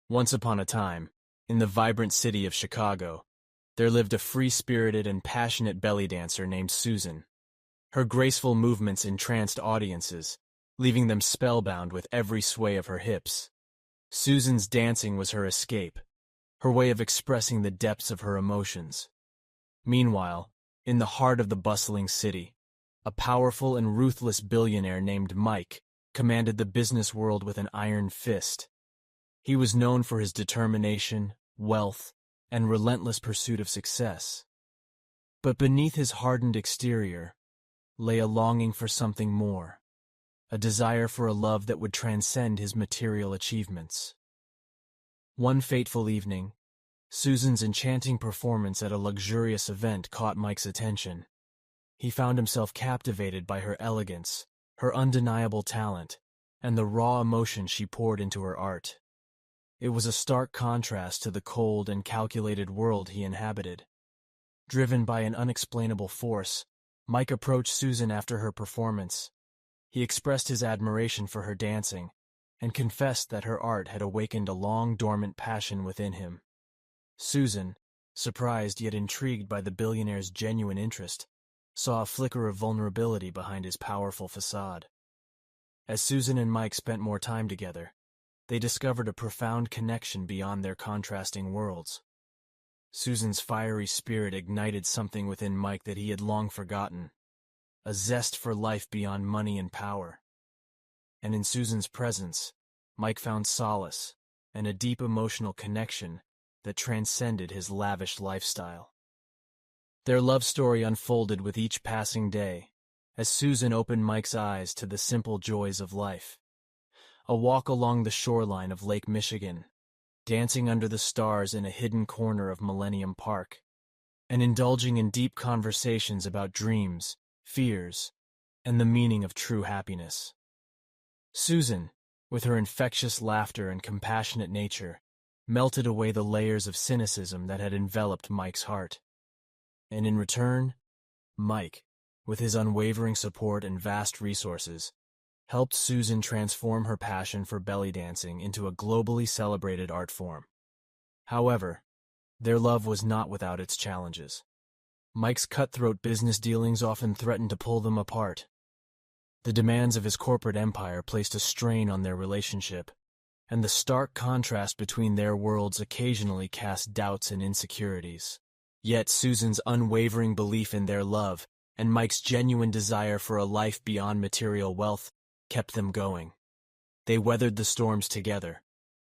Once upon a time, in the vibrant city of Chicago, there lived a free-spirited and passionate belly dancer named Susan. Her graceful movements entranced audiences, leaving them spellbound with every sway of her hips. Susan's dancing was her escape, her way of expressing the depths of her emotions. Meanwhile, in the heart of the bustling city, a powerful and ruthless billionaire named Mike commanded the business world with an iron fist. He was known for his determination, wealth, and relentless pursuit of success. But beneath his hardened exterior lay a longing for something more, a desire for a love that would transcend his material achievements. One fateful evening, Susan's enchanting performance at a luxurious event caught Mike's attention. He found himself captivated by her elegance, her undeniable talent, and the raw emotion she poured into her art. It was a stark contrast to the cold and calculated world he inhabited. Driven by an unexplainable force, Mike approached Susan after her performance. He expressed his admiration for her dancing and confessed that her art had awakened a long-dormant passion within him. Susan, surprised yet intrigued by the billionaire's genuine interest, saw a flicker of vulnerability behind his powerful facade. As Susan and Mike spent more time together, they discovered a profound connection beyond their contrasting worlds. Susan's fiery spirit ignited something within Mike that he had long forgotten, a zest for life beyond money and power. And in Susan's presence, Mike found solace and a deep emotional connection that transcended his lavish lifestyle. Their love story unfolded with each passing day, as Susan opened Mike's eyes to the simple joys of life. A walk along the shoreline of Lake Michigan, dancing under the stars in a hidden corner of Millennium Park, and indulging in deep conversations about dreams, fears, and the meaning of true happiness. Susan, with her infectious laughter and compassionate nature, melted away the layers of cynicism that had enveloped Mike's heart. And in return, Mike, with his unwavering support and vast resources, helped Susan transform her passion for belly dancing into a globally celebrated art form. However, their love was not without its challenges. Mike's cutthroat business dealings often threatened to pull them apart. The demands of his corporate empire placed a strain on their relationship, and the stark contrast between their worlds occasionally cast doubts and insecurities. Yet Susan's unwavering belief in their love and Mike's genuine desire for a life beyond material wealth kept them going. They weathered the storms together,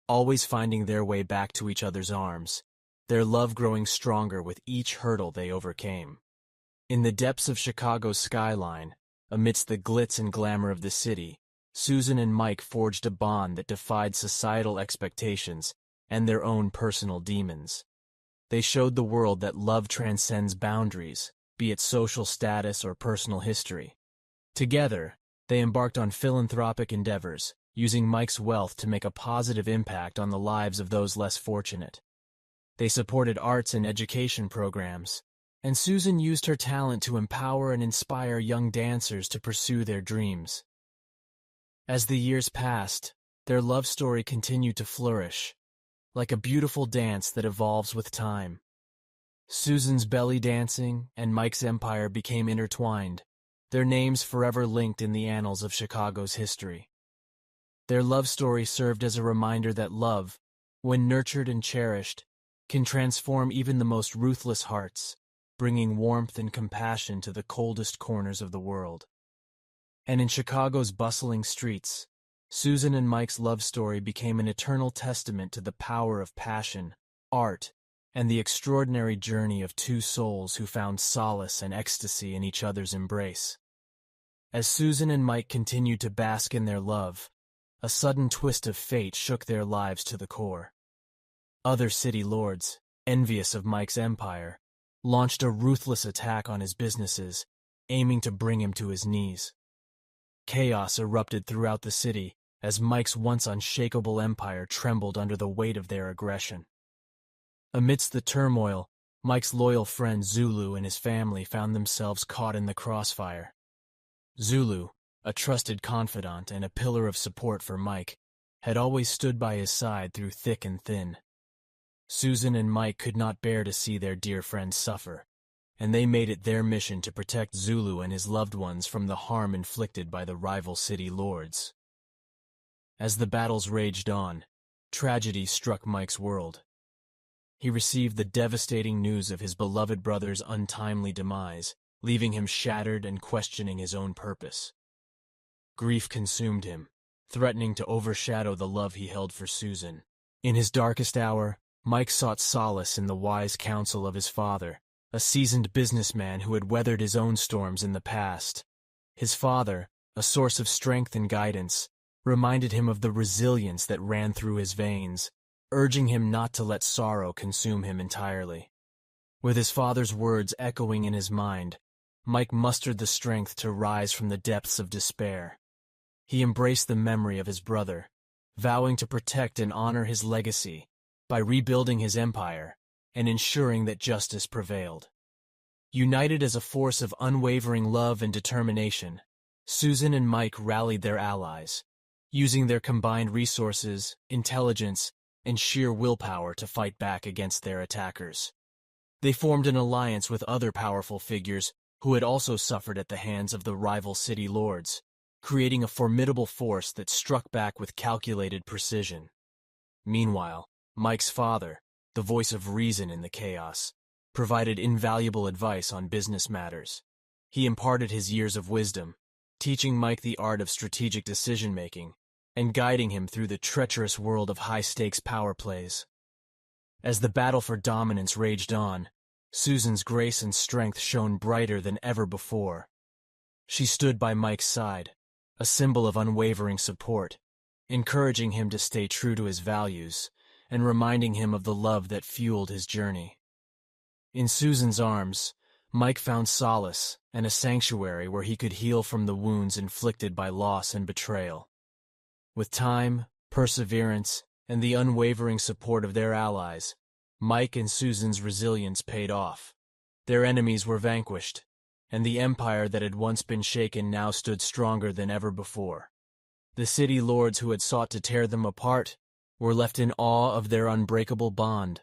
always finding their way back to each other's arms, their love growing stronger with each hurdle they overcame. In the depths of Chicago's skyline, amidst the glitz and glamour of the city, Susan and Mike forged a bond that defied societal expectations and their own personal demons. They showed the world that love transcends boundaries, be it social status or personal history. Together, they embarked on philanthropic endeavors, using Mike's wealth to make a positive impact on the lives of those less fortunate. They supported arts and education programs, and Susan used her talent to empower and inspire young dancers to pursue their dreams. As the years passed, their love story continued to flourish, like a beautiful dance that evolves with time. Susan's belly dancing and Mike's empire became intertwined, their names forever linked in the annals of Chicago's history. Their love story served as a reminder that love, when nurtured and cherished, can transform even the most ruthless hearts, bringing warmth and compassion to the coldest corners of the world. And in Chicago's bustling streets, Susan and Mike's love story became an eternal testament to the power of passion, art, and the extraordinary journey of two souls who found solace and ecstasy in each other's embrace. As Susan and Mike continued to bask in their love, a sudden twist of fate shook their lives to the core. Other city lords, envious of Mike's empire, launched a ruthless attack on his businesses, aiming to bring him to his knees. Chaos erupted throughout the city as Mike's once unshakable empire trembled under the weight of their aggression. Amidst the turmoil, Mike's loyal friend Zulu and his family found themselves caught in the crossfire. Zulu, a trusted confidant and a pillar of support for Mike, had always stood by his side through thick and thin. Susan and Mike could not bear to see their dear friend suffer, and they made it their mission to protect Zulu and his loved ones from the harm inflicted by the rival city lords. As the battles raged on, tragedy struck Mike's world. He received the devastating news of his beloved brother's untimely demise, leaving him shattered and questioning his own purpose. Grief consumed him, threatening to overshadow the love he held for Susan. In his darkest hour, Mike sought solace in the wise counsel of his father, a seasoned businessman who had weathered his own storms in the past. His father, a source of strength and guidance, reminded him of the resilience that ran through his veins, urging him not to let sorrow consume him entirely. With his father's words echoing in his mind, Mike mustered the strength to rise from the depths of despair. He embraced the memory of his brother, vowing to protect and honor his legacy by rebuilding his empire and ensuring that justice prevailed. United as a force of unwavering love and determination, Susan and Mike rallied their allies, using their combined resources, intelligence, and sheer willpower to fight back against their attackers. They formed an alliance with other powerful figures who had also suffered at the hands of the rival city lords, creating a formidable force that struck back with calculated precision. Meanwhile, Mike's father, the voice of reason in the chaos, provided invaluable advice on business matters. He imparted his years of wisdom, teaching Mike the art of strategic decision-making and guiding him through the treacherous world of high-stakes power plays. As the battle for dominance raged on, Susan's grace and strength shone brighter than ever before. She stood by Mike's side, a symbol of unwavering support, encouraging him to stay true to his values and reminding him of the love that fueled his journey. In Susan's arms, Mike found solace and a sanctuary where he could heal from the wounds inflicted by loss and betrayal. With time, perseverance, and the unwavering support of their allies, Mike and Susan's resilience paid off. Their enemies were vanquished, and the empire that had once been shaken now stood stronger than ever before. The city lords who had sought to tear them apart were left in awe of their unbreakable bond.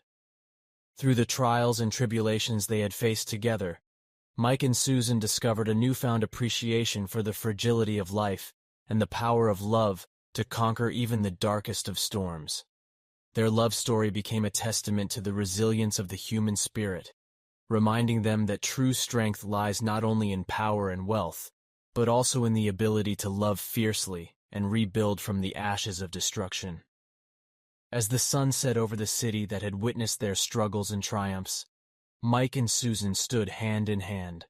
Through the trials and tribulations they had faced together, Mike and Susan discovered a newfound appreciation for the fragility of life and the power of love to conquer even the darkest of storms. Their love story became a testament to the resilience of the human spirit, reminding them that true strength lies not only in power and wealth, but also in the ability to love fiercely and rebuild from the ashes of destruction. As the sun set over the city that had witnessed their struggles and triumphs, Mike and Susan stood hand in hand,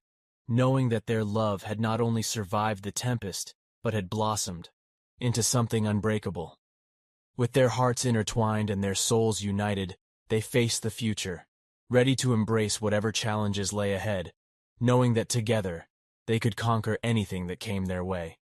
knowing that their love had not only survived the tempest, but had blossomed into something unbreakable. With their hearts intertwined and their souls united, they faced the future, ready to embrace whatever challenges lay ahead, knowing that together they could conquer anything that came their way.